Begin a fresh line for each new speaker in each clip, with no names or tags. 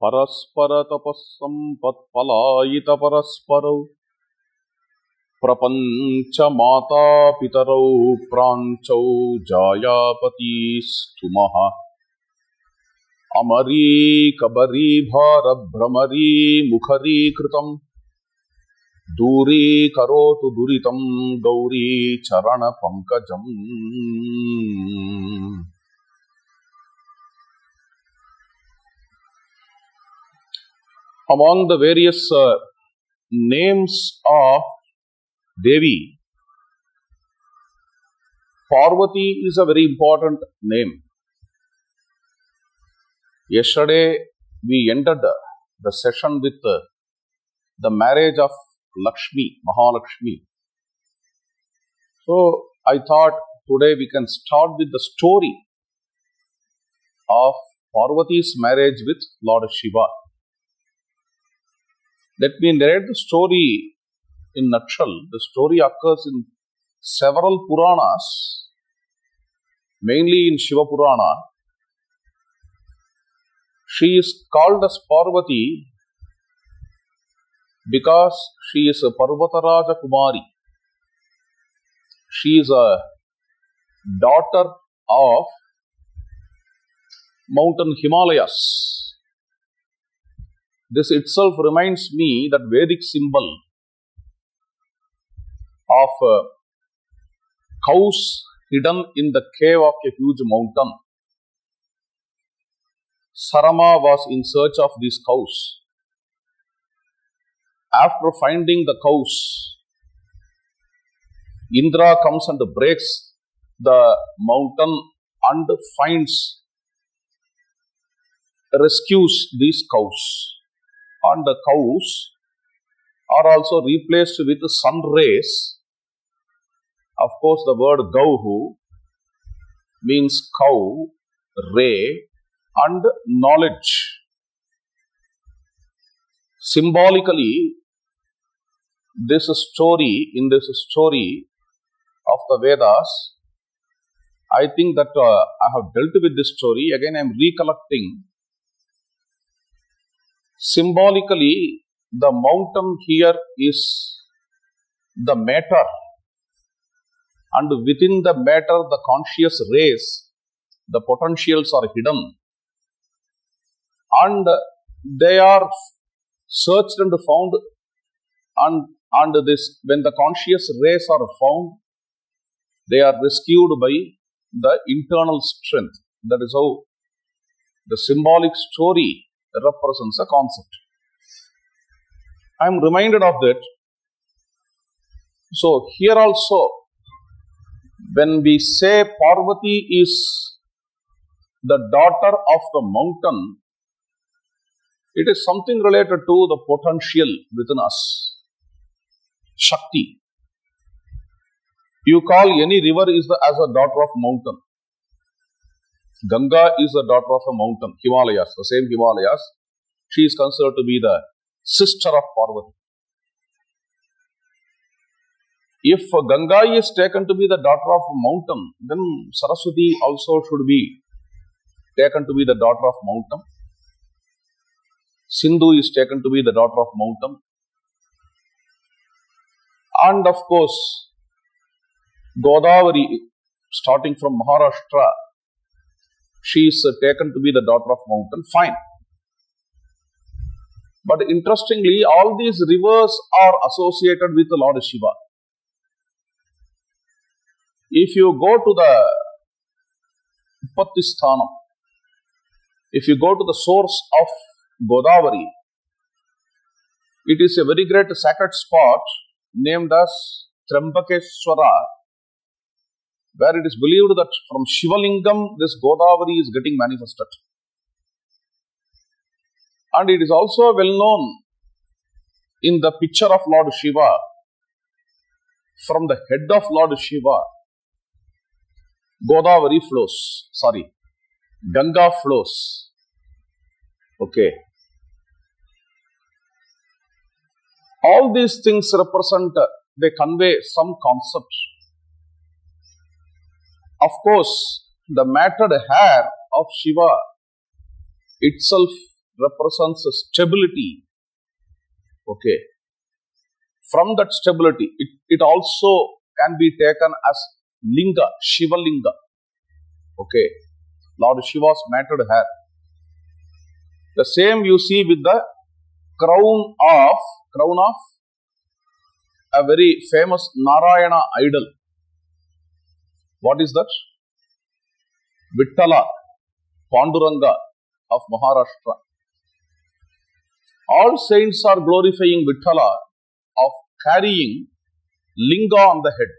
Paraspara tapassampat palayita parasparau prapancha mata pitarau pranchau jayapati stumaha amari kabari bhara brahmari mukhari kritam duri karotu duritam gauri charana pankajam. Among the various names of Devi, Parvati is a very important name. Yesterday we ended the session with the marriage of Lakshmi, Mahalakshmi. So I thought today we can start with the story of Parvati's marriage with Lord Shiva. Let me narrate the story in nutshell. The story occurs in several Puranas, mainly in Shiva Purana. She is called as Parvati because she is a Parvataraja Kumari. She is a daughter of mountain Himalayas. This itself reminds me that Vedic symbol of cows hidden in the cave of a huge mountain. Sarama was in search of these cows. After finding the cows, Indra comes and breaks the mountain and rescues these cows. And the cows are also replaced with sun rays. Of course, the word Gauhu means cow, ray, and knowledge. Symbolically, in this story of the Vedas, I think that I have dealt with this story. Again, I am recollecting. Symbolically, the mountain here is the matter, and within the matter, the conscious rays, the potentials are hidden, and they are searched and found, and when the conscious rays are found, they are rescued by the internal strength. That is how the symbolic story represents a concept. I am reminded of that. So here also, when we say Parvati is the daughter of the mountain, it is something related to the potential within us, Shakti. You call any river as a daughter of mountain. Ganga is the daughter of a mountain, Himalayas, the same Himalayas. She is considered to be the sister of Parvati. If Ganga is taken to be the daughter of a mountain, then Saraswati also should be taken to be the daughter of mountain. Sindhu is taken to be the daughter of mountain. And of course, Godavari, starting from Maharashtra, she is taken to be the daughter of mountain. Fine. But interestingly, all these rivers are associated with the Lord Shiva. If you go to the Uppatthisthanam, if you go to the source of Godavari, it is a very great sacred spot named as Trambakeshwara, where it is believed that from Shivalingam, this Godavari is getting manifested. And it is also well known in the picture of Lord Shiva, from the head of Lord Shiva, Godavari flows, Ganga flows. Okay. All these things represent, they convey some concept. Of course, the matted hair of Shiva itself represents stability. Okay. From that stability, it also can be taken as linga, Shiva linga. Okay. Lord Shiva's matted hair. The same you see with the crown of a very famous Narayana idol. What is that? Vittala, Panduranga of Maharashtra. All saints are glorifying Vittala of carrying linga on the head.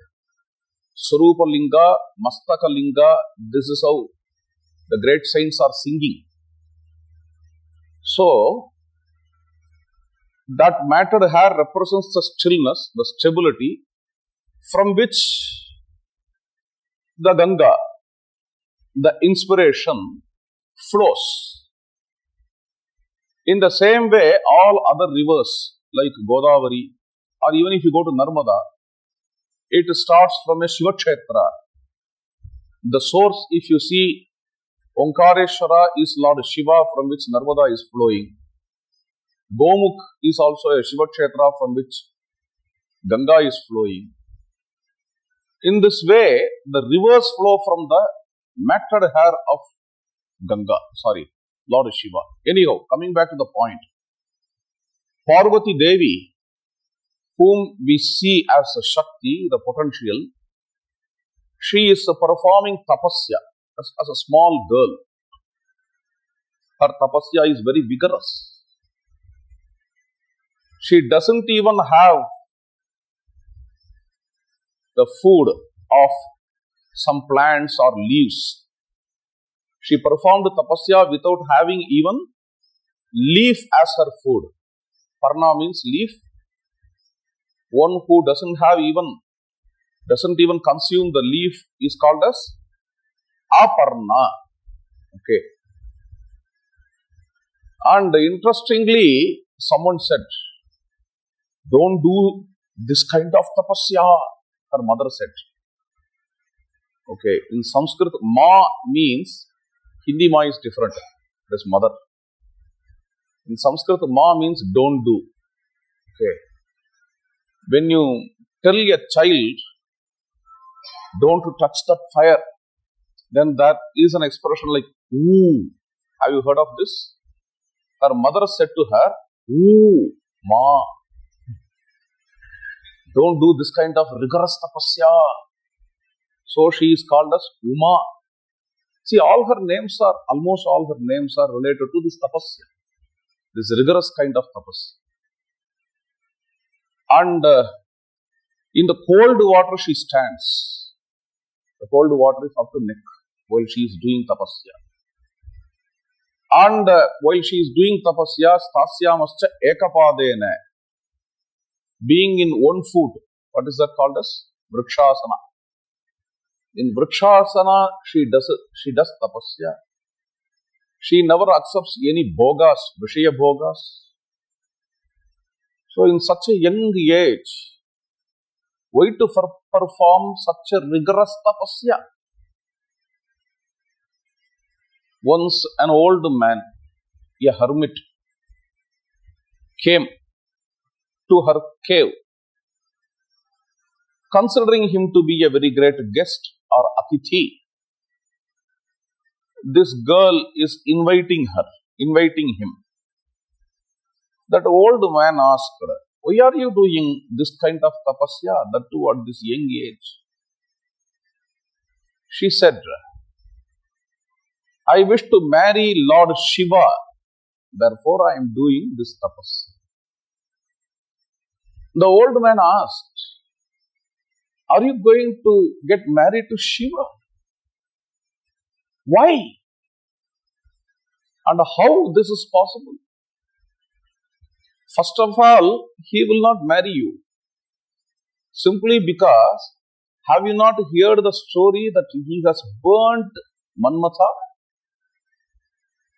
Swarupa linga, Mastaka linga, this is how the great saints are singing. So, that matted hair represents the stillness, the stability from which the Ganga, the inspiration flows. In the same way, all other rivers like Godavari, or even if you go to Narmada, it starts from a Shiva Kshetra. The source, if you see, Omkareshwara is Lord Shiva from which Narmada is flowing. Gomukh is also a Shiva Kshetra from which Ganga is flowing. In this way, the rivers flow from the matted hair of Lord Shiva. Anyhow, coming back to the point. Parvati Devi, whom we see as a Shakti, the potential, she is performing tapasya as a small girl. Her tapasya is very vigorous. She doesn't even have the food of some plants or leaves. She performed tapasya without having even leaf as her food. Parna means leaf. One who doesn't even consume the leaf is called as aparna. Okay. And interestingly, someone said, don't do this kind of tapasya. Her mother said. Okay. In Sanskrit, ma means, Hindi ma is different. That is mother. In Sanskrit, ma means don't do. Okay. When you tell a child, don't touch that fire, then that is an expression like, ooh. Have you heard of this? Her mother said to her, ooh, ma, don't do this kind of rigorous tapasya. So she is called as Uma. See, almost all her names are related to this tapasya, this rigorous kind of tapasya. And in the cold water she stands. The cold water is up to neck while she is doing tapasya. And while she is doing tapasya, stasyamascha ekapadena, being in one foot. What is that called as? Vrikshasana. In Vrikshasana, she does tapasya. She never accepts any bhogas, Vishaya bhogas. So in such a young age, why to perform such a rigorous tapasya? Once an old man, a hermit, came to her cave, considering him to be a very great guest or atithi. This girl is inviting him. That old man asked her, why are you doing this kind of tapasya, that too at this young age? She said, I wish to marry Lord Shiva, therefore I am doing this tapasya. The old man asked, are you going to get married to Shiva? Why? And how this is possible? First of all, he will not marry you. Simply because, have you not heard the story that he has burnt Manmatha?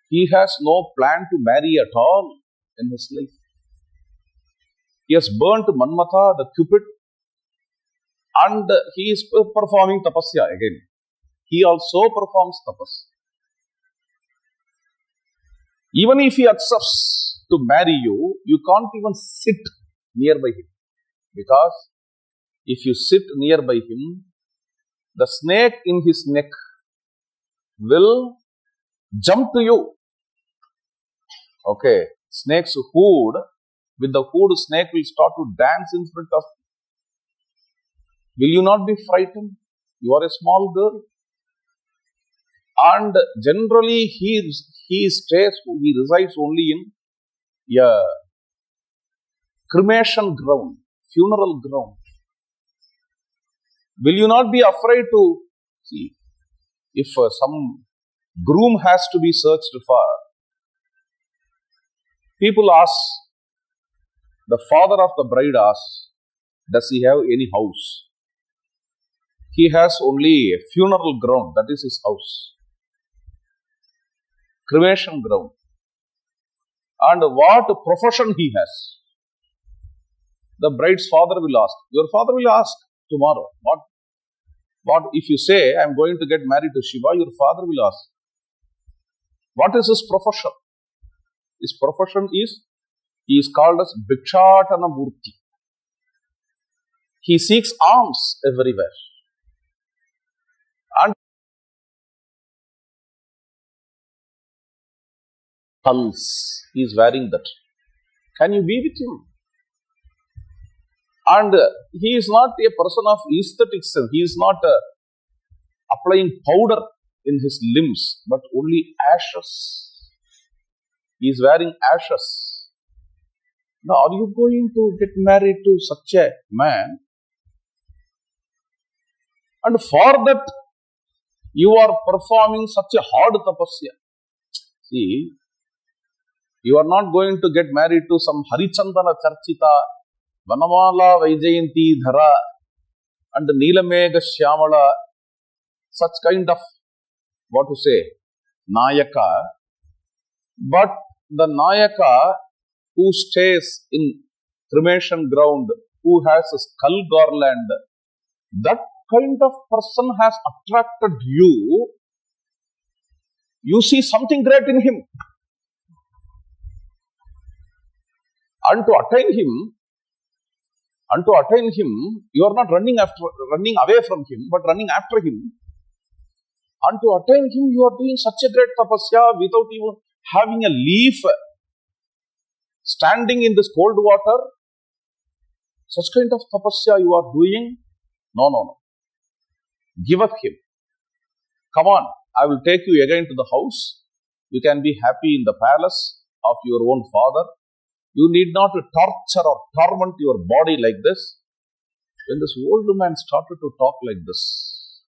He has no plan to marry at all in his life. He has burnt Manmatha, the Cupid, and he is performing tapasya again. he also performs tapas. Even if he accepts to marry you, you can't even sit nearby him. Because if you sit nearby him, the snake in his neck will jump to you. Okay, snake's hood, with the hood, snake will start to dance in front of you. Will you not be frightened? You are a small girl. And generally, he resides only in a cremation ground, funeral ground. Will you not be afraid to see if some groom has to be searched for? People ask, the father of the bride asks, does he have any house? He has only a funeral ground, that is his house. Cremation ground. And what profession he has? The bride's father will ask. Your father will ask tomorrow. What if you say, I am going to get married to Shiva, your father will ask. What is his profession? His profession is, he is called as Bhikshatana Murti. He seeks alms everywhere. And pulse, he is wearing that. Can you be with him? And he is not a person of aesthetics. He is not applying powder in his limbs, but only ashes. He is wearing ashes. Now, are you going to get married to such a man? And for that, you are performing such a hard tapasya. See, you are not going to get married to some Harichandana Charchita, Vanamala Vaijayanti Dhara, and Neelamega Shyamala, such kind of, what to say, Nayaka. But the Nayaka who stays in cremation ground, who has a skull garland, that kind of person has attracted you. You see something great in him. And to attain him, you are not running away from him, but running after him. And to attain him, you are doing such a great tapasya without even having a leaf standing in this cold water. Such kind of tapasya you are doing? No. Give up him. Come on, I will take you again to the house. You can be happy in the palace of your own father. You need not torture or torment your body like this. When this old woman started to talk like this,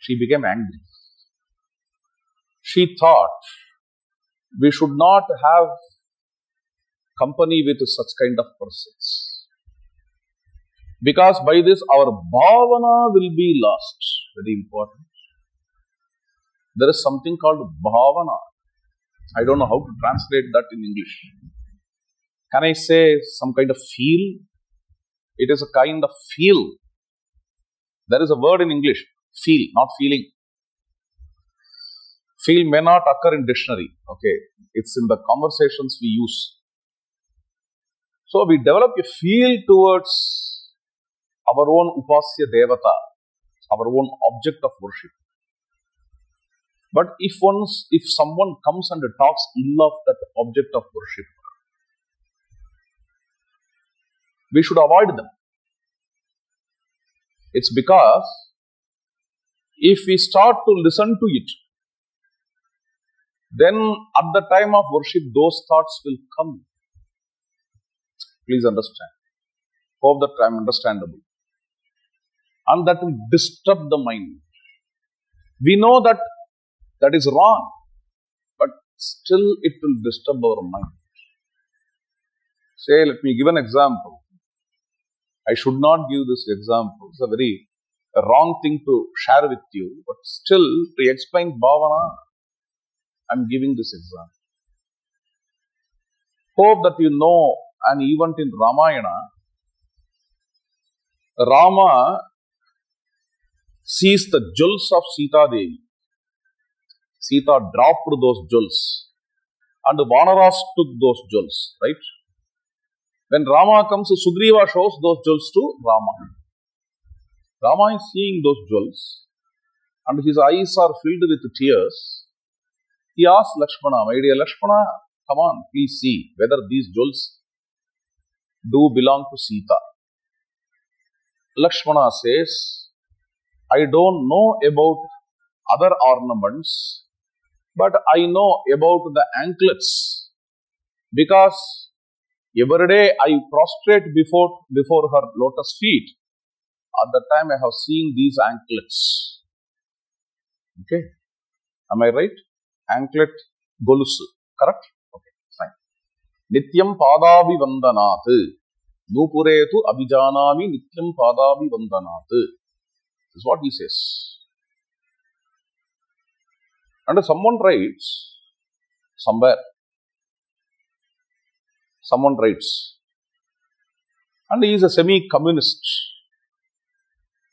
she became angry. She thought, we should not have company with such kind of persons. Because by this our bhavana will be lost. Very important. There is something called bhavana. I don't know how to translate that in English. Can I say some kind of feel? It is a kind of feel. There is a word in English, feel, not feeling. Feel may not occur in dictionary. Okay, it's in the conversations we use. So we develop a feel towards our own upasya devata, our own object of worship. But if someone comes and talks ill of that object of worship, we should avoid them. It's because if we start to listen to it, then at the time of worship, those thoughts will come. Please understand. Hope that I am understandable. And that will disturb the mind. We know that that is wrong, but still it will disturb our mind. Say, let me give an example. I should not give this example. It's a wrong thing to share with you. But still, to explain bhavana, I am giving this example. Hope that you know an event in Ramayana. Rama sees the jewels of Sita Devi. Sita dropped those jewels and the Vanaras took those jewels, right? When Rama comes, Sugriva shows those jewels to Rama. Rama is seeing those jewels and his eyes are filled with tears. He asks Lakshmana, my dear Lakshmana, come on, please see whether these jewels do belong to Sita. Lakshmana says, I don't know about other ornaments, but I know about the anklets, because every day I prostrate before her lotus feet. At that time I have seen these anklets. Okay, am I right? Anklet golusu, correct? Okay, fine. Nityam padavi vandanat nupuretu abhijanami nityam padavi vandanat. This is what he says. And someone writes somewhere, and he is a semi-communist.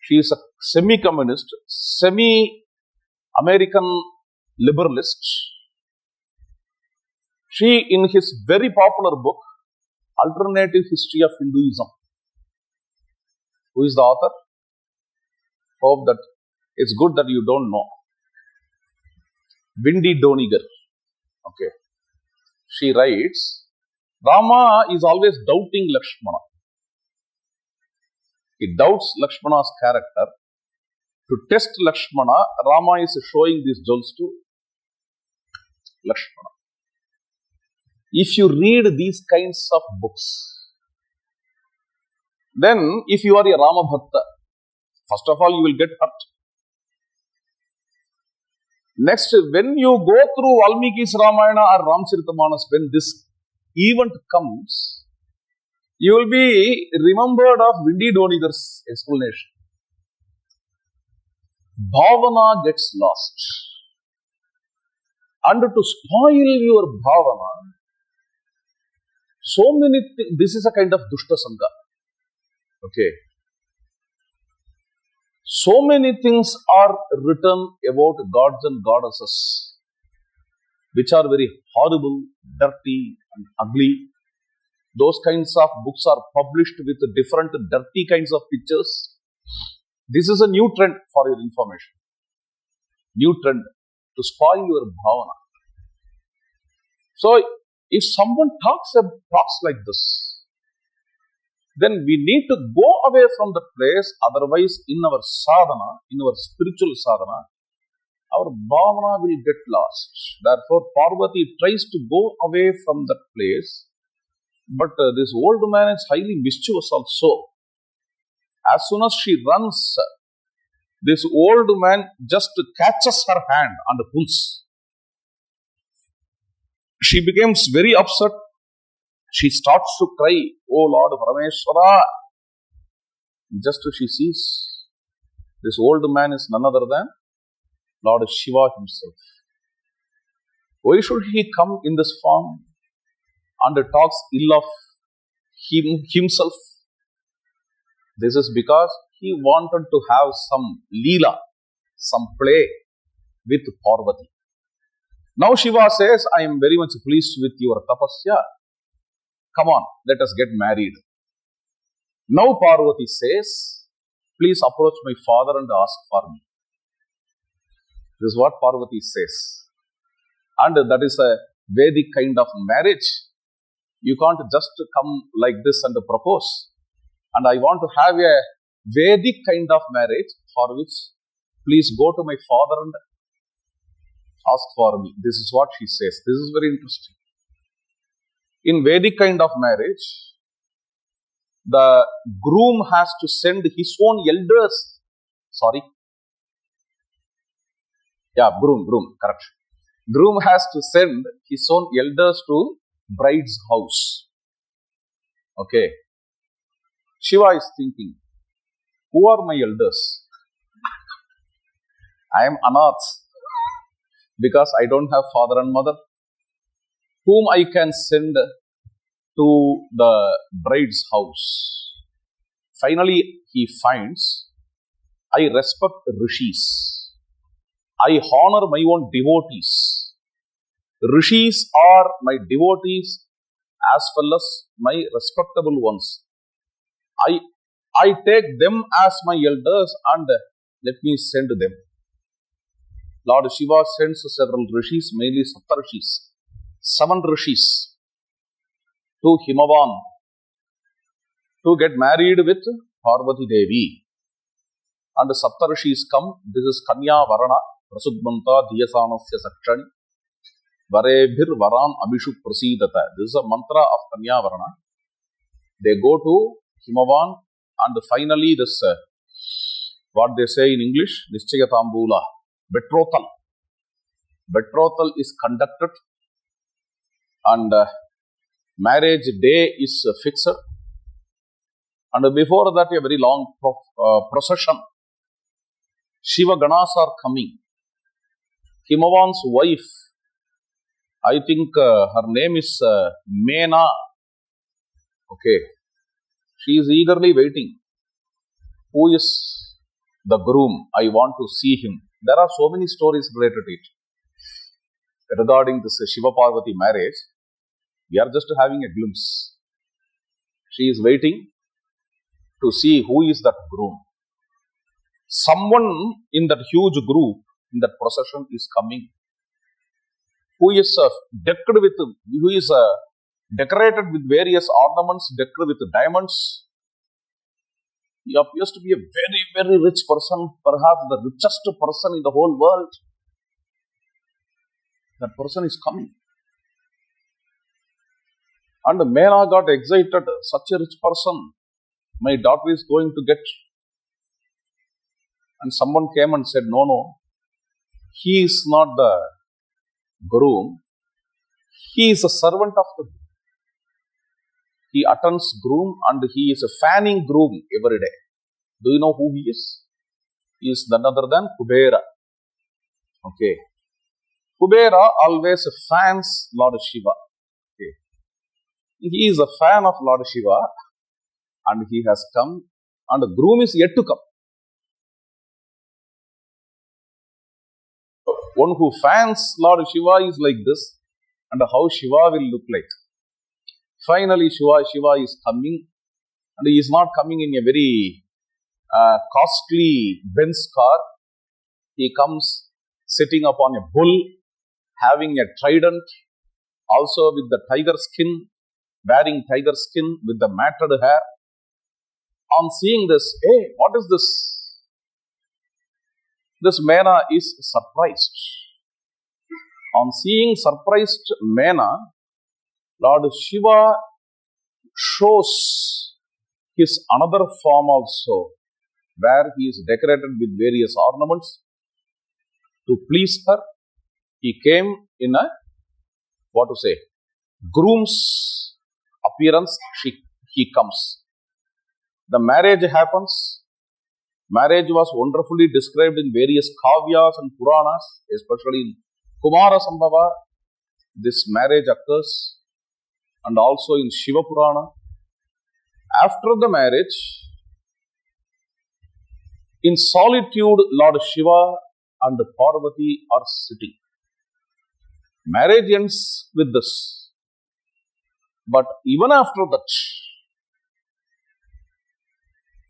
She is a semi-communist, semi-American liberalist. She, in his very popular book, Alternative History of Hinduism, who is the author? Hope that it's good that you don't know. Windy Doniger. Okay. She writes, Rama is always doubting Lakshmana. He doubts Lakshmana's character. To test Lakshmana, Rama is showing these jewels to Lakshmana. If you read these kinds of books, then if you are a Rama Bhakta, first of all you will get hurt. Next, when you go through Valmiki's Ramayana or Ramcharitamanas, when this event comes, you will be remembered of Windy Doniger's explanation. Bhavana gets lost. And to spoil your bhavana, so many this is a kind of dushta sangha. Okay. So many things are written about gods and goddesses which are very horrible, dirty and ugly. Those kinds of books are published with different dirty kinds of pictures. This is a new trend for your information. New trend to spoil your bhavana. So, if someone talks like this, then we need to go away from that place. Otherwise, in our sadhana, in our spiritual sadhana, our bhavana will get lost. Therefore, Parvati tries to go away from that place. But this old man is highly mischievous also. As soon as she runs, this old man just catches her hand and pulls. She becomes very upset. She starts to cry, "Oh Lord Parameshwara." Just as she sees, this old man is none other than Lord Shiva himself. Why should he come in this form and talks ill of himself? This is because he wanted to have some leela, some play with Parvati. Now Shiva says, I am very much pleased with your tapasya. Come on, let us get married. Now Parvati says, please approach my father and ask for me. This is what Parvati says. And that is a Vedic kind of marriage. You can't just come like this and propose. And I want to have a Vedic kind of marriage, for which please go to my father and ask for me. This is what she says. This is very interesting. In Vedic kind of marriage, the groom has to send his own elders. Groom, correct. Groom has to send his own elders to bride's house. Okay. Shiva is thinking, who are my elders? I am anath because I don't have father and mother. Whom I can send to the bride's house? Finally, he finds I respect rishis. I honor my own devotees. Rishis are my devotees as well as my respectable ones. I take them as my elders and let me send them. Lord Shiva sends several rishis, mainly Saptarishis, 7 rishis to Himavan to get married with Parvati Devi. And the Saptarishis come. This is Kanya Varana, Prasudmanta Diyasanasya Sakshani, Varebhir Varan Abhishu Prasidata. This is a mantra of Kanya Varana. They go to Himavan and finally this, what they say in English, Nischayatambula, betrothal. Betrothal is conducted and marriage day is fixed. And before that, a very long procession. Shiva Ganas are coming. Himavan's wife, I think her name is Mena. Okay. She is eagerly waiting. Who is the groom? I want to see him. There are so many stories related to it. Regarding this Shiva Parvati marriage, we are just having a glimpse. She is waiting to see who is that groom. Someone in that huge group, in that procession is coming, who is decorated with various ornaments, decorated with diamonds. He appears to be a very, very rich person, perhaps the richest person in the whole world. That person is coming. And Mena got excited. Such a rich person, my daughter is going to get. And someone came and said, no, he is not the groom. He is a servant of the groom. He attends groom and he is a fanning groom every day. Do you know who he is? He is none other than Kubera. Okay. Kubera always fans Lord Shiva. Okay. He is a fan of Lord Shiva and he has come and the groom is yet to come. One who fans Lord Shiva is like this, and how Shiva will look like. Finally, Shiva is coming, and he is not coming in a very costly Benz car. He comes sitting upon a bull, having a trident, also with the tiger skin, wearing tiger skin with the matted hair. On seeing this, hey, what is this? This Mena is surprised. On seeing surprised Mena, Lord Shiva shows his another form also, where he is decorated with various ornaments. To please her, he came in a, groom's appearance. He comes. The marriage happens. Marriage was wonderfully described in various kavyas and Puranas, especially in Kumara Sambhava. This marriage occurs, and also in Shiva Purana. After the marriage, in solitude, Lord Shiva and Parvati are sitting. Marriage ends with this. But even after that,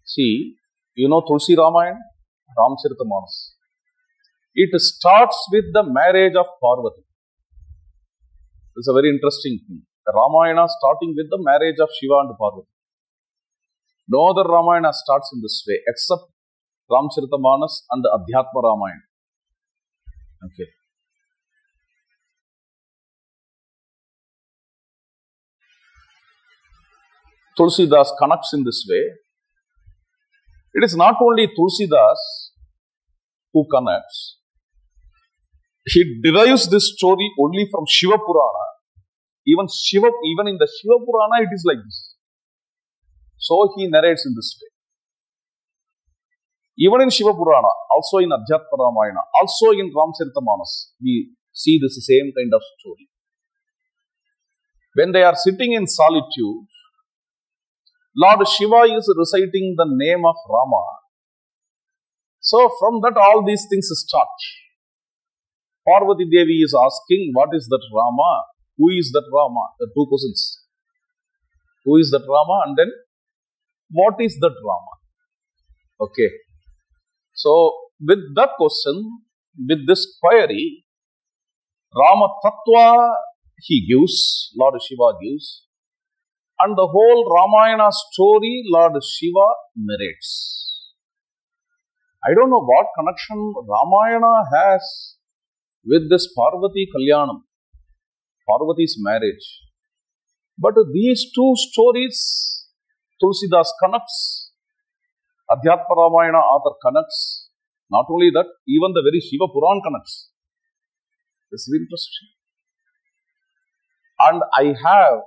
see, you know Tulsi Ramayana, Ramcharitamanas. It starts with the marriage of Parvati. It's a very interesting thing. The Ramayana starting with the marriage of Shiva and Parvati. No other Ramayana starts in this way except Ramcharitamanas and the Adhyatma Ramayana. Okay. Tulsidas connects in this way. It is not only Tulsidas who connects. He derives this story only from Shiva Purana. Even in the Shiva Purana, it is like this. So he narrates in this way. Even in Shiva Purana, also in Adhyatma Ramayana, also in Ramcharitamanas, we see this same kind of story. When they are sitting in solitude, Lord Shiva is reciting the name of Rama So from that all these things start. Parvati Devi is asking, what is that Rama? Who is that Rama? The two questions. Who is that Rama? And then, what is that Rama? Okay. So, with that question, with this query, Rama Tattva he gives, Lord Shiva gives, and the whole Ramayana story Lord Shiva narrates. I don't know what connection Ramayana has with this Parvati Kalyanam, Parvati's marriage. But these two stories, Tulsidas connects, Adhyatma Ramayana author connects. Not only that, even the very Shiva Puran connects. This is interesting. And I have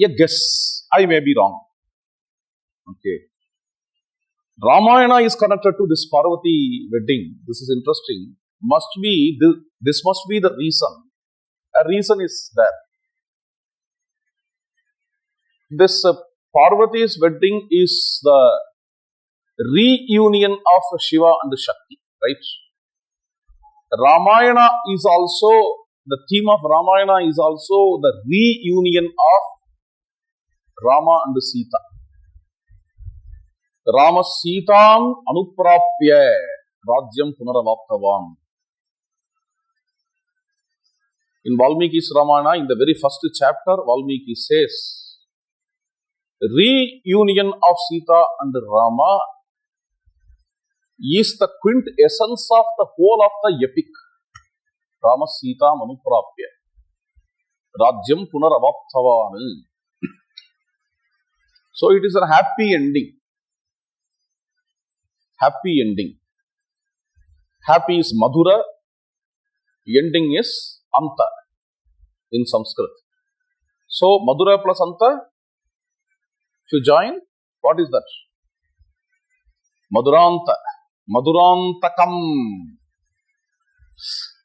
a guess. I may be wrong. Okay. Ramayana is connected to this Parvati wedding. This is interesting. This must be the reason. A reason is there. This Parvati's wedding is the reunion of Shiva and Shakti, right? Ramayana is also, the theme of Ramayana is also the reunion of Rama and Sita. Rama Sitam Anuprapya Rajyam Punaravaptavam. In Valmiki's Ramayana, in the very first chapter, Valmiki says, reunion of Sita and Rama is the quintessence of the whole of the epic. Rama Sita Manuprapya Rajyam Punaravaptavan. So it is a happy ending. Happy ending. Happy is Madhura, ending is Anta in Sanskrit. So Madhura plus Anta, if you join, what is that? Madhuranta. Madhurantakam.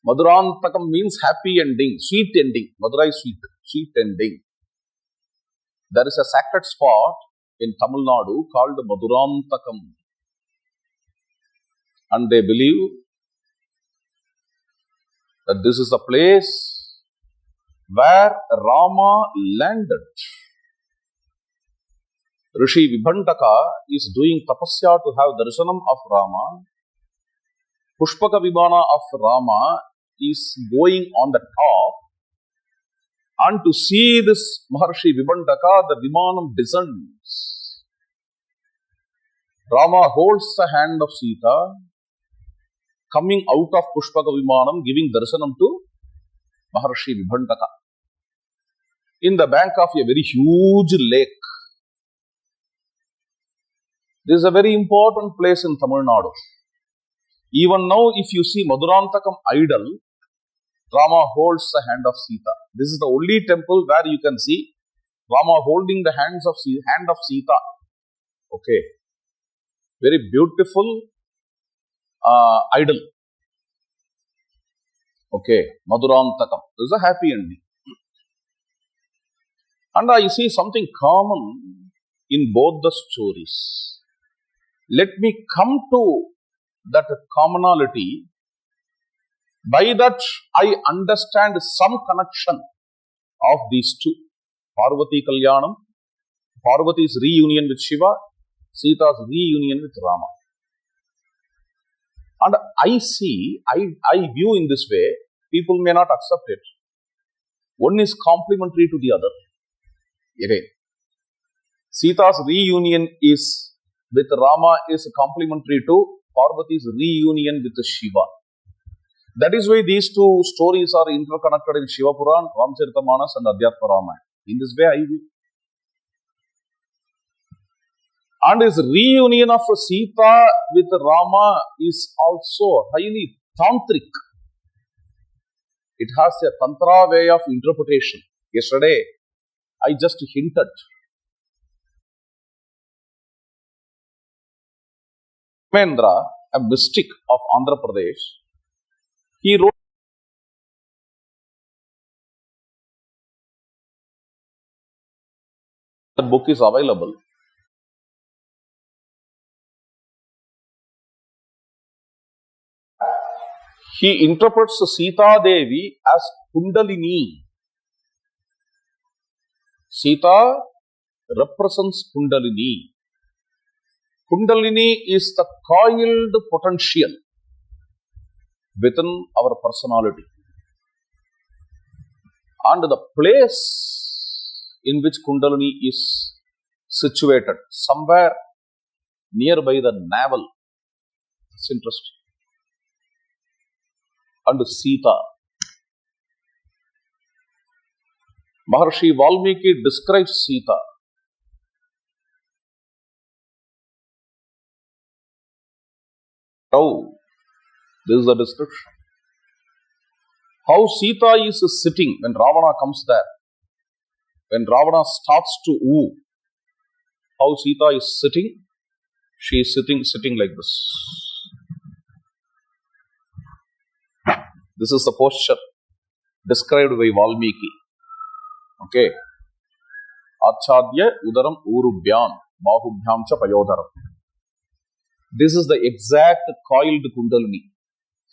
Madhurantakam means happy ending, sweet ending. Madhura is sweet, sweet ending. There is a sacred spot in Tamil Nadu called Madhurantakam. And they believe that this is the place where Rama landed. Rishi Vibhandaka is doing tapasya to have darshanam of Rama. Pushpaka Vimana of Rama is going on the top, and to see this Maharshi Vibhandaka, the Vimanam descends. Rama holds the hand of Sita, coming out of Pushpaka Vimanam, giving darshanam to Maharshi Vibhandaka in the bank of a very huge lake. This is a very important place in Tamil Nadu. Even now, if you see Madhurantakam idol, Rama holds the hand of Sita. This is the only temple where you can see Rama holding the hand of Sita. Okay. Very beautiful idol. Okay. Madhurantakam. This is a happy ending. And I see something common in both the stories. Let me come to that commonality. By that, I understand some connection of these two. Parvati Kalyanam, Parvati's reunion with Shiva, Sita's reunion with Rama. And I see, I view in this way, people may not accept it. One is complementary to the other. Again, Sita's reunion is with Rama is complementary to Parvati's reunion with Shiva. That is why these two stories are interconnected in Shiva Puran, Ramcharitamanas and Adhyatma Ramayana. In this way I view. And his reunion of Sita with Rama is also highly tantric. It has a tantra way of interpretation. Yesterday, I just hinted. Mendra, a mystic of Andhra Pradesh, he wrote the book is available. he interprets Sita Devi as Kundalini. Sita represents Kundalini. Kundalini is the coiled potential within our personality. And the place in which Kundalini is situated, somewhere nearby the navel. It's interesting. And Sita. Maharshi Valmiki describes Sita. How? This is the description. How Sita is sitting when Ravana comes there. When Ravana starts to woo. How Sita is sitting. She is sitting like this. This is the posture described by Valmiki. Okay. Achadya udaram urubhyam bahubhyam cha payodharam. This is the exact coiled Kundalini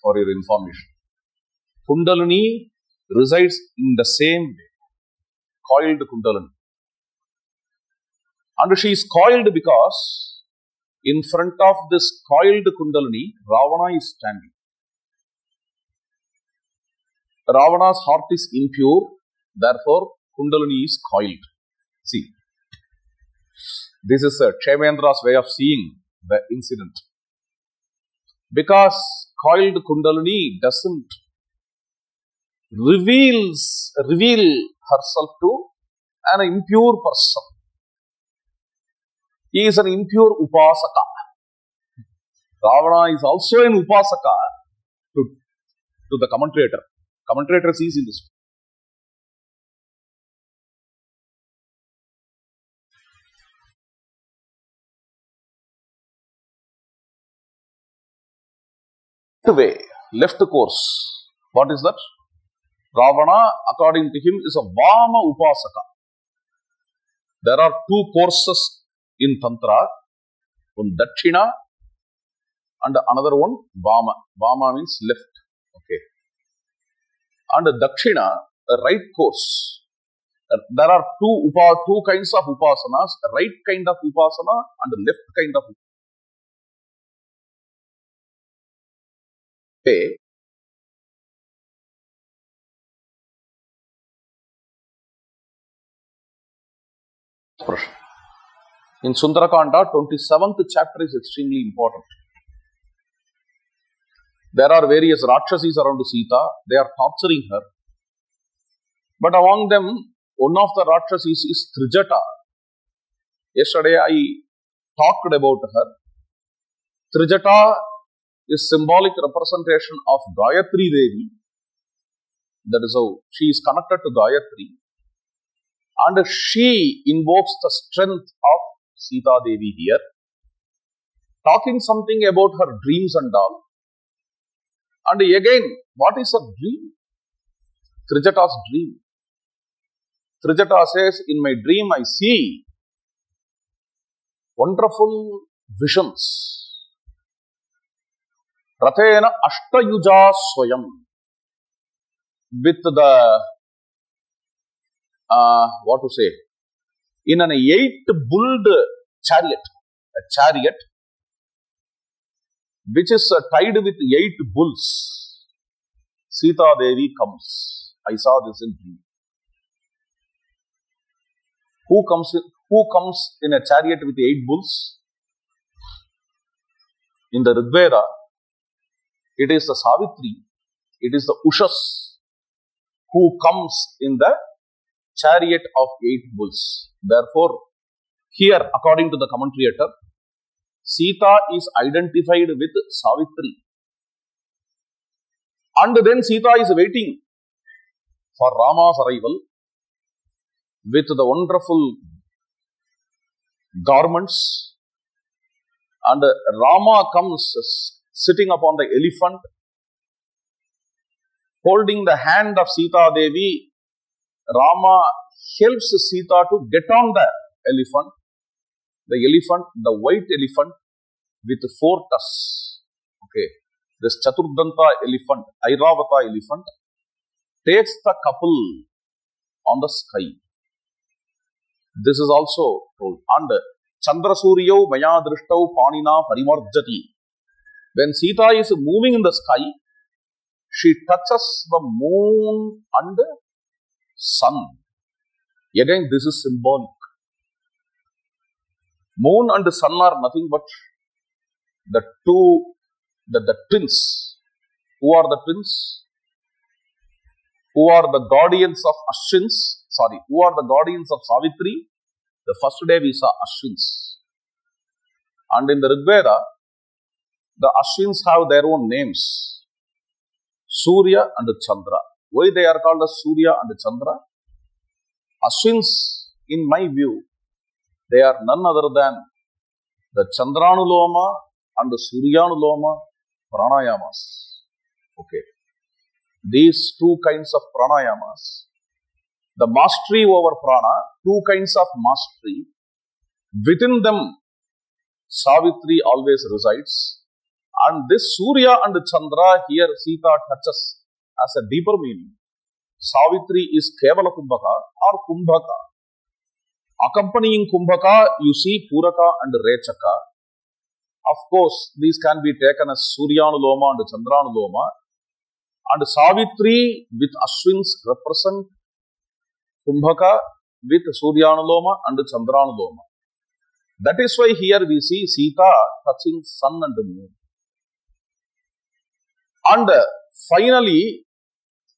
for your information. Kundalini resides in the same way. Coiled Kundalini. And she is coiled because in front of this coiled Kundalini, Ravana is standing. Ravana's heart is impure, therefore Kundalini is coiled. See, this is Kshemendra's way of seeing the incident. Because coiled Kundalini doesn't reveal herself to an impure person. He is an impure upasaka. Ravana is also an upasaka to the commentator. Commentator sees in this. Left course. What is that? Ravana, according to him, is a Vama Upasaka. There are two courses in Tantra. One Dakshina and another one Vama. Vama means left. Okay. And Dakshina, a right course. There are two kinds of upasanas, a right kind of upasana and a left kind of upasana. In Sundarakanda, 27th chapter is extremely important. There are various Rakshasis around Sita. They are torturing her. But among them, one of the Rakshasis is Trijata. Yesterday I talked about her. Trijata is symbolic representation of Gayatri Devi. That is how she is connected to Gayatri. And she invokes the strength of Sita Devi here. Talking something about her dreams and all. And again, what is her dream? Trijata's dream. Trijata says, in my dream I see wonderful visions. Rathena Ashtayuja Swayam. With the, what to say, in an 8-bulled chariot, a chariot which is tied with 8 bulls. Sita Devi comes. I saw this in dream. Who comes in a chariot with 8 bulls? In the Rigveda, it is the Savitri, it is the Ushas who comes in the chariot of 8 bulls. Therefore, here, according to the commentator, Sita is identified with Savitri. And then Sita is waiting for Rama's arrival with the wonderful garments. And Rama comes sitting upon the elephant, holding the hand of Sita Devi. Rama helps Sita to get on the elephant. The white elephant with 4 tusks. Okay. this Chaturdanta elephant, Airavata elephant, takes the couple on the sky. This is also told. And Chandra Suryo Maya Drishtau Panina Parimarjati. When Sita is moving in the sky, she touches the moon and sun. Again, this is symbolic. Moon and the sun are nothing but the twins. Who are the twins? Who are the guardians of Ashwins? Sorry, who are the guardians of Savitri? The first day we saw Ashwins. And in the Rig Veda, the Ashwins have their own names. Surya and Chandra. Why they are called as Surya and Chandra? Ashwins, in my view, they are none other than the Chandranuloma and the Suryanuloma pranayamas. Okay. These two kinds of pranayamas, the mastery over prana, two kinds of mastery, within them Savitri always resides, and this Surya and Chandra here Sita touches as a deeper meaning. Savitri is Kevala Kumbhaka or Kumbhaka. Accompanying Kumbhaka, you see Puraka and Rechaka. Of course, these can be taken as Suryanuloma and Chandranuloma. And Savitri with Ashwins represent Kumbhaka with Suryanuloma and Chandranuloma. That is why here we see Sita touching sun and moon. And finally,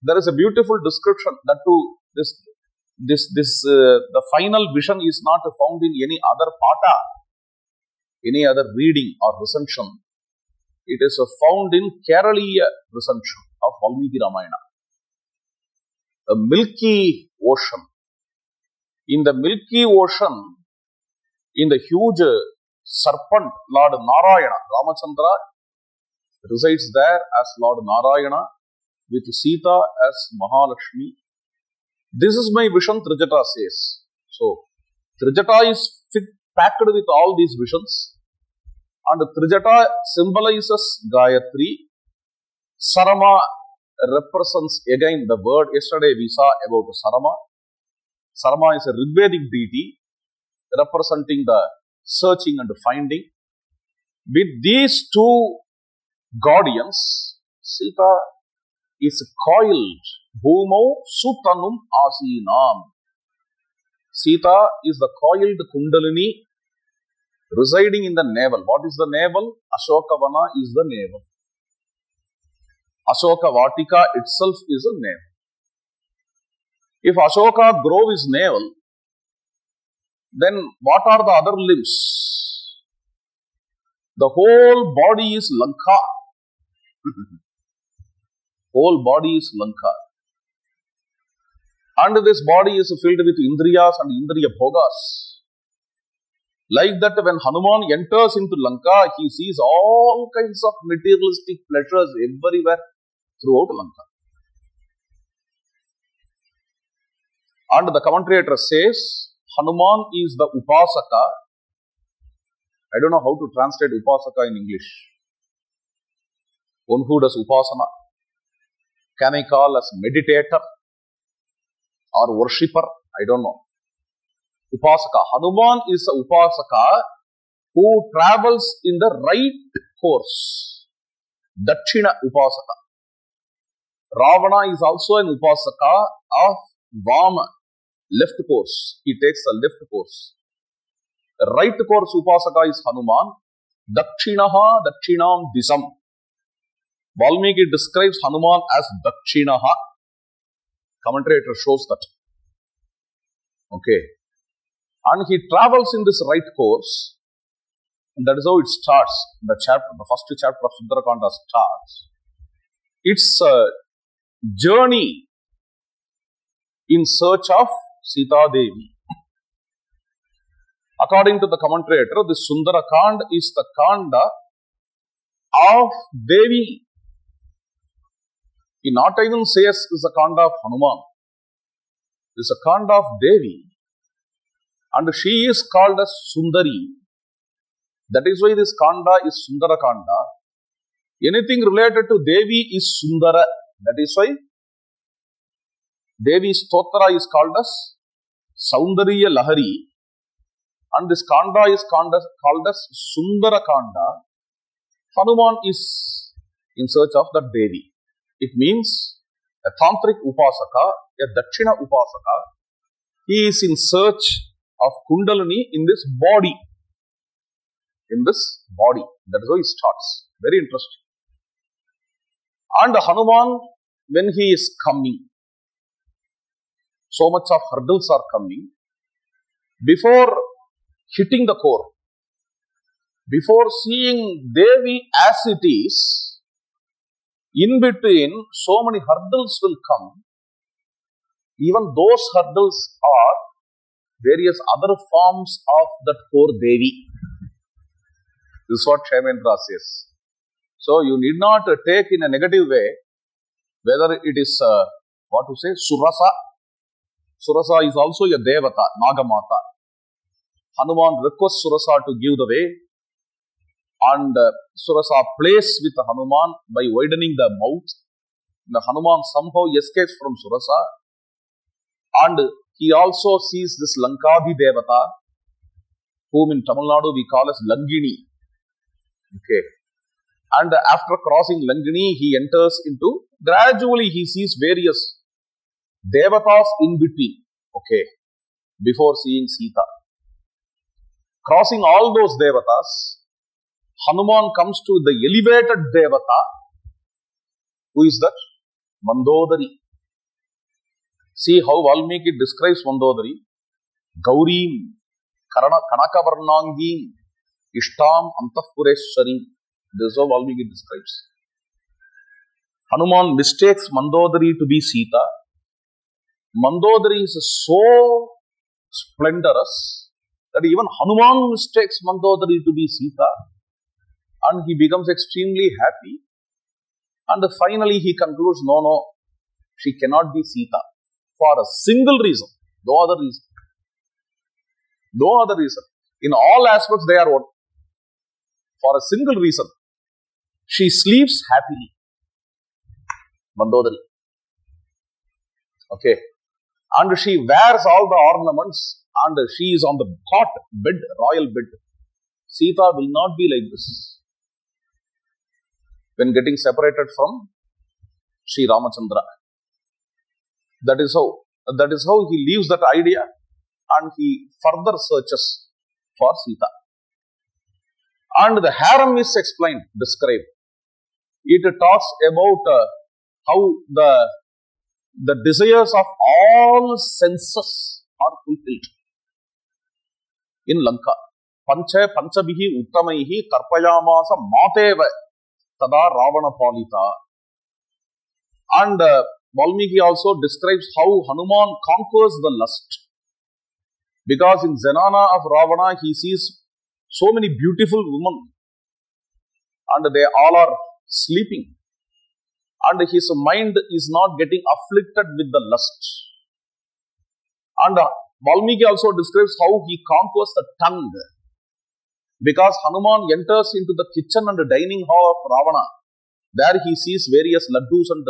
there is a beautiful description that to the final vision is not found in any other pata, any other reading or recension. It is found in Keraliya recension of Valmiki Ramayana. A milky ocean. In the milky ocean, in the huge serpent, Lord Narayana, Ramachandra resides there as Lord Narayana with Sita as Mahalakshmi. This is my vision, Trijata says. So, Trijata is packed with all these visions. And Trijata symbolizes Gayatri. Sarama represents again the word. Yesterday we saw about Sarama. Sarama is a Rigvedic deity representing the searching and finding. With these two guardians, Sita is coiled. Bhumau Sutanum Asinam. Sita is the coiled Kundalini residing in the navel. What is the navel? Ashokavana is the navel. Ashoka Vatika itself is a navel. If Ashoka grove is navel, then what are the other limbs? The whole body is Lanka. Whole body is Lanka. And this body is filled with Indriyas and Indriya Bhogas. Like that, when Hanuman enters into Lanka, he sees all kinds of materialistic pleasures everywhere throughout Lanka. And the commentator says, Hanuman is the Upasaka. I don't know how to translate Upasaka in English. One who does Upasana. Can I call as meditator or worshipper? I don't know. Upasaka. Hanuman is a Upasaka who travels in the right course. Dakshina Upasaka. Ravana is also an Upasaka of Vama, left course. He takes the left course. The right course Upasaka is Hanuman. Dakshinaha Dakshinam Disam. Valmiki describes Hanuman as Dakshinaha. Commentator shows that. Okay. And he travels in this right course. And that is how it starts. The first chapter of Sundarakanda starts. It's a journey in search of Sita Devi. According to the commentator, this Sundarakand is the Kanda of Devi. He not even says it's a Kanda of Hanuman. It's a Kanda of Devi. And she is called as Sundari. That is why this Kanda is Sundarakanda. Anything related to Devi is Sundara. That is why Devi's Stotra is called as Saundariya Lahari, and this Kanda is called as Sundara Kanda. Hanuman is in search of the Devi. It means a Tantric Upasaka, a Dakshina Upasaka. He is in search of Kundalini in this body. That is how he starts. Very interesting. And Hanuman, when he is coming, so much of hurdles are coming. Before hitting the core, before seeing Devi as it is, in between so many hurdles will come. Even those hurdles are various other forms of that core Devi. This is what Kshemendra says. So you need not take in a negative way whether it is Surasa. Surasa is also a Devata, Nagamata. Hanuman requests Surasa to give the way, and Surasa plays with Hanuman by widening the mouth. The Hanuman somehow escapes from Surasa, and he also sees this Lankadi Devata, whom in Tamil Nadu we call as Langini. Okay. And after crossing Langini, he enters into, gradually he sees various Devatas in between. Okay. Before seeing Sita. Crossing all those Devatas, Hanuman comes to the elevated Devata. Who is that? Mandodari. See how Valmiki describes Mandodari. Gaurim, Kanakavarnangim, Ishtam Antapureshwarim. This is how Valmiki describes. Hanuman mistakes Mandodari to be Sita. Mandodari is so splendorous that even Hanuman mistakes Mandodari to be Sita, and he becomes extremely happy. And finally he concludes, no, she cannot be Sita for a single reason, no other reason. No other reason. In all aspects they are one. For a single reason. She sleeps happily. Mandodari. Okay. And she wears all the ornaments, and she is on the cot bed, royal bed. Sita will not be like this. When getting separated from Sri Ramachandra. That is how he leaves that idea, and he further searches for Sita. And the harem is described. It talks about how the desires of all senses are fulfilled in Lanka. Panchabihi uttamaihi karpayamasa mateva tada ravana palita. And Valmiki also describes how Hanuman conquers the lust. Because in Zenana of Ravana, he sees so many beautiful women, and they all are sleeping. And his mind is not getting afflicted with the lust. And Valmiki also describes how he conquers the tongue. Because Hanuman enters into the kitchen and the dining hall of Ravana. There he sees various laddus and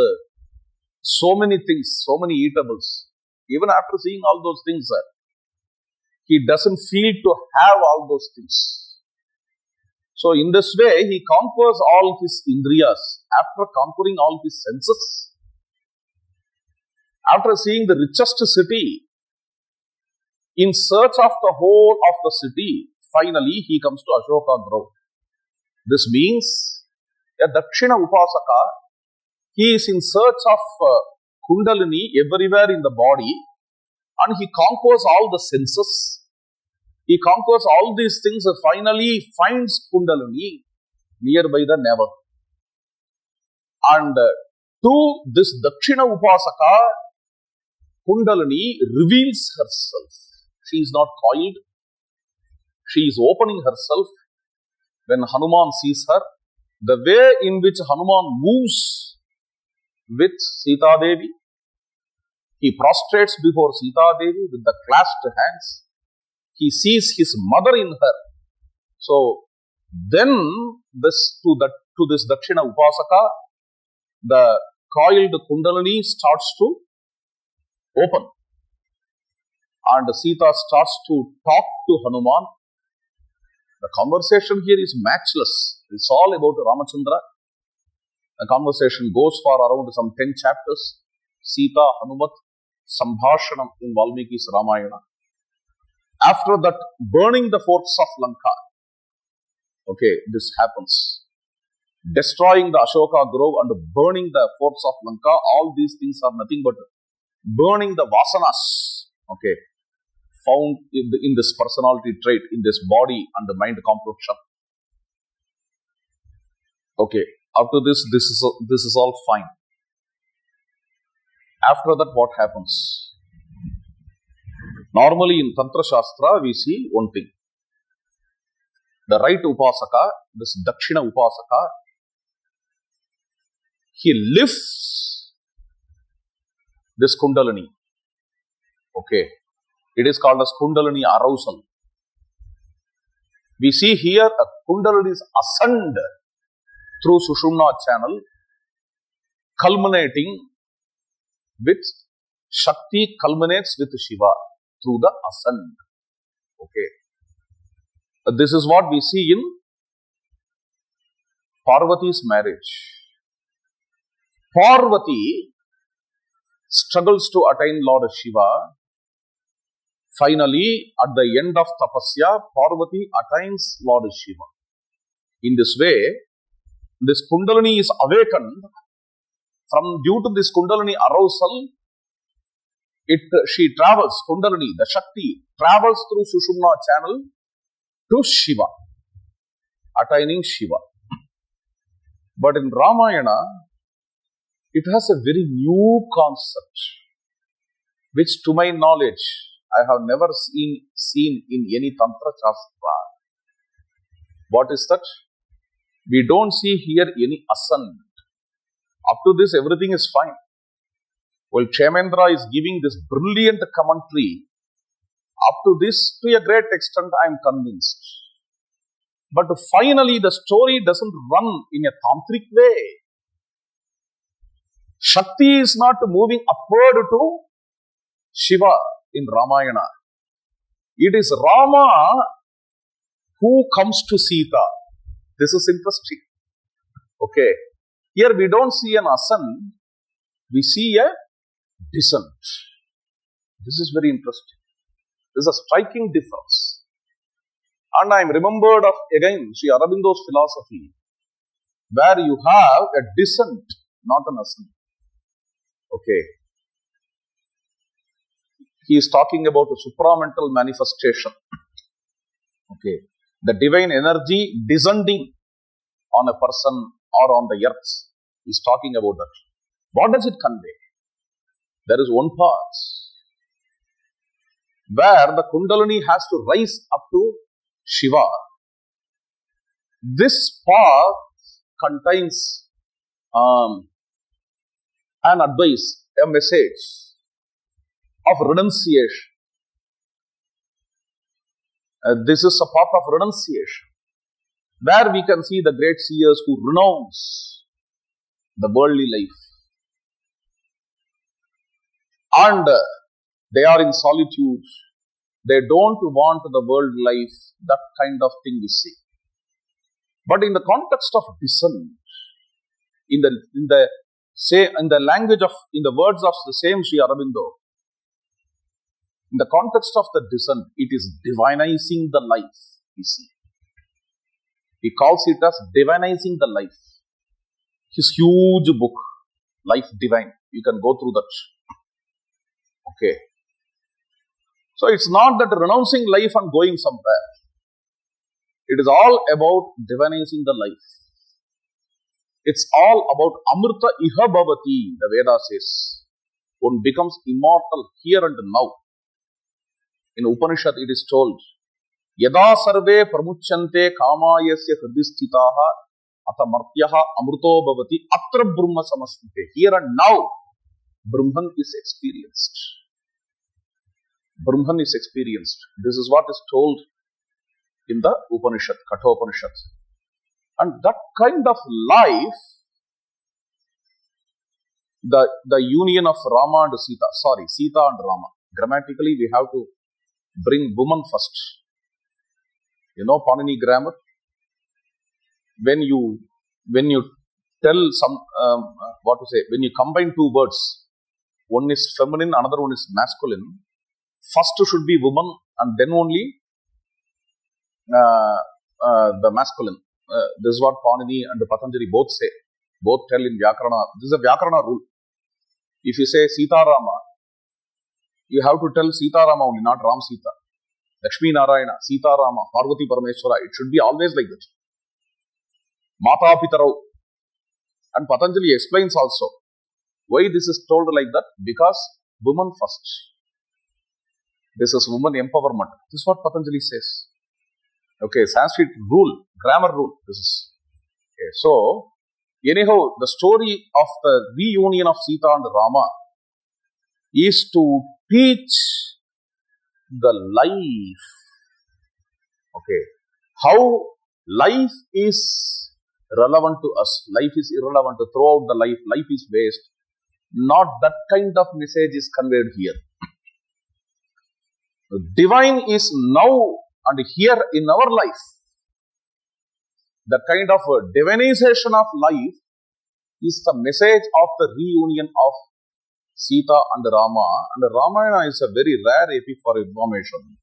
so many things, so many eatables. Even after seeing all those things, he doesn't feel to have all those things. So in this way, he conquers all his indriyas. After conquering all his senses, after seeing the richest city, in search of the whole of the city, finally he comes to Ashoka Grove. This means a Dakshina Upasaka, he is in search of Kundalini everywhere in the body, and he conquers all the senses. He conquers all these things and finally finds Kundalini nearby the navel. And to this Dakshina Upasaka, Kundalini reveals herself. She is not coiled. She is opening herself. When Hanuman sees her, the way in which Hanuman moves with Sita Devi, he prostrates before Sita Devi with the clasped hands. He sees his mother in her. So, Then to this Dakshina Upasaka, the coiled Kundalini starts to open. And Sita starts to talk to Hanuman. The conversation here is matchless. It's all about Ramachandra. The conversation goes for around some 10 chapters. Sita, Hanumat, Sambhashanam in Valmiki's Ramayana. After that, burning the forts of Lanka. Okay, this happens. Destroying the Ashoka Grove and burning the forts of Lanka. All these things are nothing but burning the vasanas. Okay, found in this personality trait, in this body and the mind composition. Okay, up to this is all fine. After that, what happens? Normally in Tantra Shastra, we see one thing. The right Upasaka, this Dakshina Upasaka, he lifts this Kundalini. Okay. It is called as Kundalini arousal. We see here a Kundalini is ascend through Sushumna channel, culminating with Shakti, culminates with Shiva through the ascend. Okay. This is what we see in Parvati's marriage. Parvati struggles to attain Lord Shiva. Finally, at the end of Tapasya, Parvati attains Lord Shiva. In this way, this Kundalini is awakened. Due to this Kundalini arousal, she travels, Kundalini, the Shakti, travels through Sushumna channel to Shiva, attaining Shiva. But in Ramayana, it has a very new concept, which to my knowledge, I have never seen in any Tantra Shastra. What is that? We don't see here any ascent. Up to this, everything is fine. Well, Kshemendra is giving this brilliant commentary. Up to this, to a great extent, I am convinced. But finally, the story doesn't run in a tantric way. Shakti is not moving upward to Shiva in Ramayana. It is Rama who comes to Sita. This is interesting. Okay. Here we don't see an ascent, we see a descent. This is very interesting. This is a striking difference. And I am remembered of again Sri Aurobindo's philosophy, where you have a descent, not an ascent. Okay. He is talking about a supramental manifestation. Okay. The divine energy descending on a person or on the earth. He is talking about that. What does it convey? There is one part where the Kundalini has to rise up to Shiva. This path contains an advice, a message of renunciation. This is a path of renunciation, where we can see the great seers who renounce the worldly life. And they are in solitude. They don't want the world life, that kind of thing we see. But in the context of descent, in the language of, in the words of the same Sri Aurobindo, in the context of the descent, it is divinizing the life, we see. He calls it as divinizing the life. His huge book, Life Divine, you can go through that. Okay. So it's not that renouncing life and going somewhere. It is all about divinizing the life. It's all about Amrita Iha Bhavati, the Veda says. One becomes immortal here and now. In Upanishad it is told, Yada sarve pramuchante kamayasya hridistitaha ata martyaha amruto bhavati atra brahma samasmite. Here and now, Brahman is experienced. Brahman is experienced. This is what is told in the Upanishad, Kathopanishad. And that kind of life, the union of Rama and Sita, Sita and Rama. Grammatically, we have to bring woman first. You know Panini grammar? When you tell some, when you combine two words, one is feminine, another one is masculine, first should be woman and then only the masculine. This is what Panini and Patanjali both say. Both tell in Vyakarana. This is a Vyakarana rule. If you say Sita Rama, you have to tell Sita Rama only, not Ram Sita. Lakshmi Narayana, Sita Rama, Parvati Parameshwara. It should be always like that. Mata Pitarau. And Patanjali explains also why this is told like that. Because woman first. This is woman empowerment. This is what Patanjali says. Okay, Sanskrit rule, grammar rule. This is. Okay, so, anyhow, the story of the reunion of Sita and Rama is to teach the life. Okay, how life is relevant to us. Life is irrelevant throughout the life. Life is waste. Not that kind of message is conveyed here. The divine is now and here in our life. The kind of divinization of life is the message of the reunion of Sita and Rama. And Ramayana is a very rare epic for information.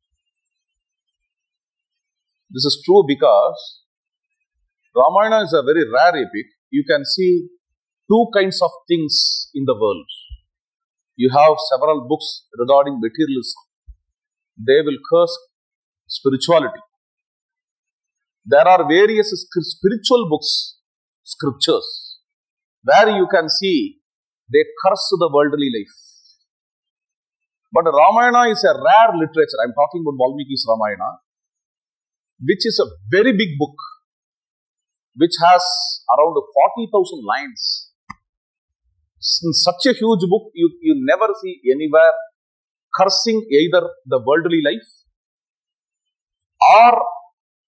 This is true because Ramayana is a very rare epic. You can see two kinds of things in the world. You have several books regarding materialism. They will curse spirituality. There are various spiritual books, scriptures, where you can see they curse the worldly life. But Ramayana is a rare literature. I am talking about Valmiki's Ramayana, which is a very big book, which has around 40,000 lines. In such a huge book, you never see anywhere cursing either the worldly life or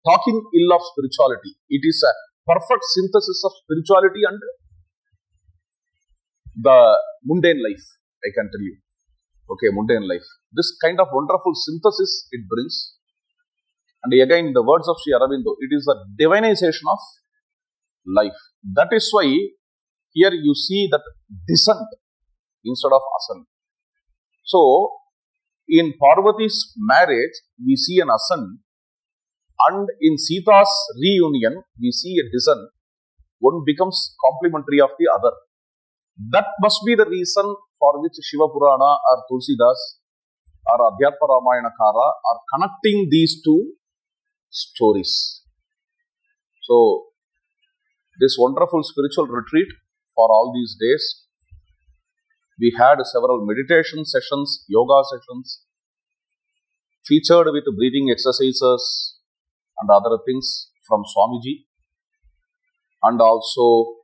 talking ill of spirituality. It is a perfect synthesis of spirituality and the mundane life, I can tell you. Okay, mundane life. This kind of wonderful synthesis it brings. And again, in the words of Sri Aurobindo, it is a divinization of life. That is why here you see that descent instead of ascent. So, in Parvati's marriage, we see an ascent, and in Sita's reunion, we see a descent. One becomes complementary of the other. That must be the reason for which Shiva Purana or Tulsidas or Adhyatma Ramayanakara are connecting these two stories. So, this wonderful spiritual retreat for all these days, we had several meditation sessions, yoga sessions, featured with breathing exercises and other things from Swamiji, and also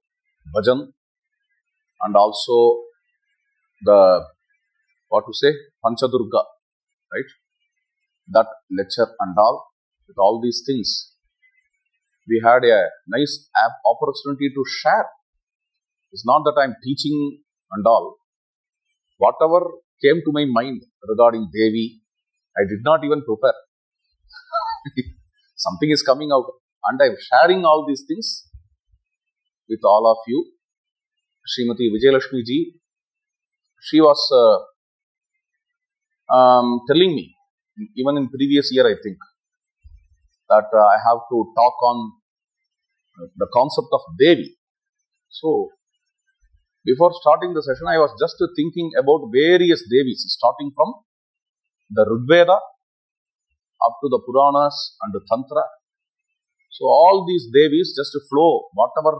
bhajan, and also the, Panchadurga, right? That lecture and all, with all these things, we had a nice opportunity to share. It's not that I am teaching and all. Whatever came to my mind regarding Devi, I did not even prepare. Something is coming out, and I am sharing all these things with all of you. Srimati Vijayalakshmi ji, she was telling me, even in previous year I think, that I have to talk on the concept of Devi. So, before starting the session, I was just thinking about various Devis, starting from the Rigveda up to the Puranas and the Tantra. So, all these Devis just flow, whatever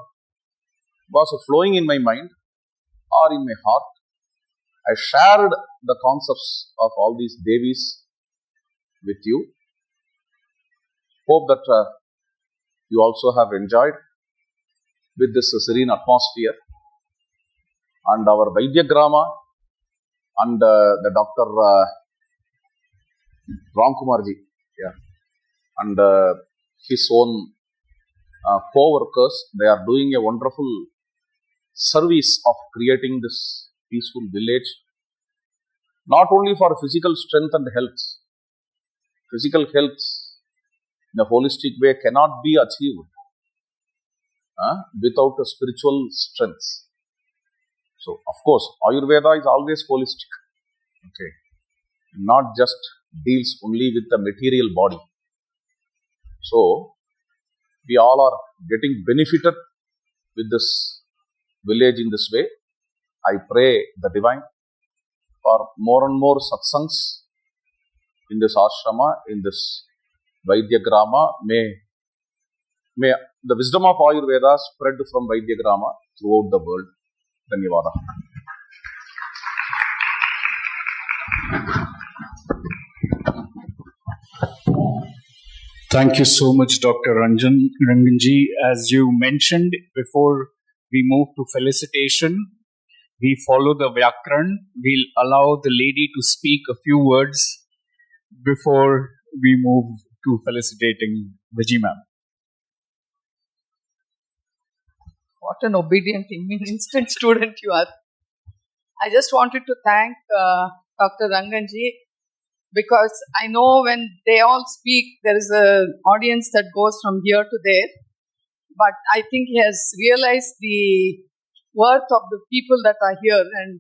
was flowing in my mind or in my heart. I shared the concepts of all these Devis with you. Hope that you also have enjoyed with this serene atmosphere. And our Vaidyagrama and the Dr. Ramkumarji, yeah, and his own co-workers. They are doing a wonderful service of creating this peaceful village, not only for physical strength and health. Physical health in a holistic way cannot be achieved without a spiritual strength. So, of course, Ayurveda is always holistic. Okay, not just deals only with the material body. So, we all are getting benefited with this village in this way. I pray the Divine for more and more satsangs in this ashrama, in this Vaidyagrama. May the wisdom of Ayurveda spread from Vaidyagrama throughout the world. Dhanyavada.
Thank you so much, Dr. Ranganji. As you mentioned, before we move to felicitation, we follow the Vyakran. We'll allow the lady to speak a few words before we move to felicitating Vijay ma'am.
What an obedient, instant student you are. I just wanted to thank Dr. Ranganji, because I know when they all speak, there is an audience that goes from here to there. But I think he has realized the worth of the people that are here, and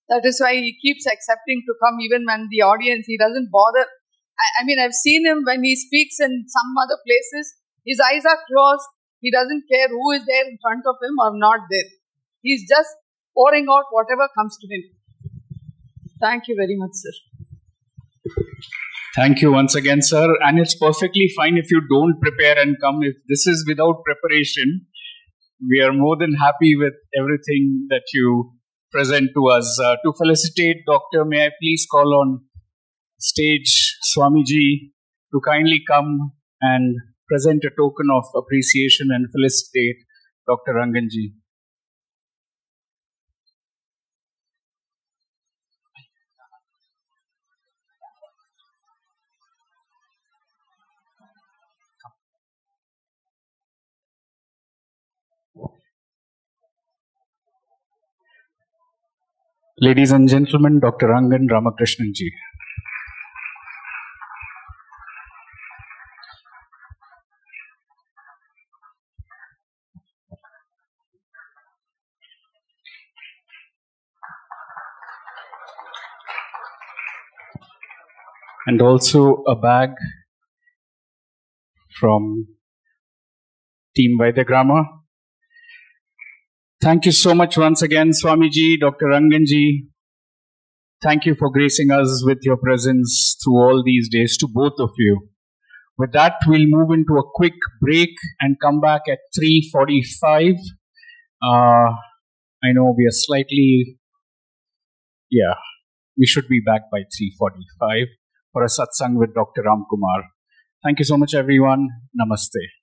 that is why he keeps accepting to come even when the audience, he doesn't bother. I mean, I've seen him when he speaks in some other places, his eyes are closed. He doesn't care who is there in front of him or not there. He's just pouring out whatever comes to him. Thank you very much, sir.
Thank you once again, sir. And it's perfectly fine if you don't prepare and come. If this is without preparation, we are more than happy with everything that you present to us. To felicitate Doctor, may I please call on stage Swamiji to kindly come and present a token of appreciation and felicitate Dr. Ranganji. Ladies and gentlemen, Dr. Rangan Ramakrishnan-ji. And also a bag from Team Vaidyagrama. Thank you so much once again, Swamiji, Dr. Ranganji. Thank you for gracing us with your presence through all these days, to both of you. With that, we'll move into a quick break and come back at 3:45. I know we are slightly, we should be back by 3:45 for a satsang with Dr. Ram Kumar. Thank you so much, everyone. Namaste.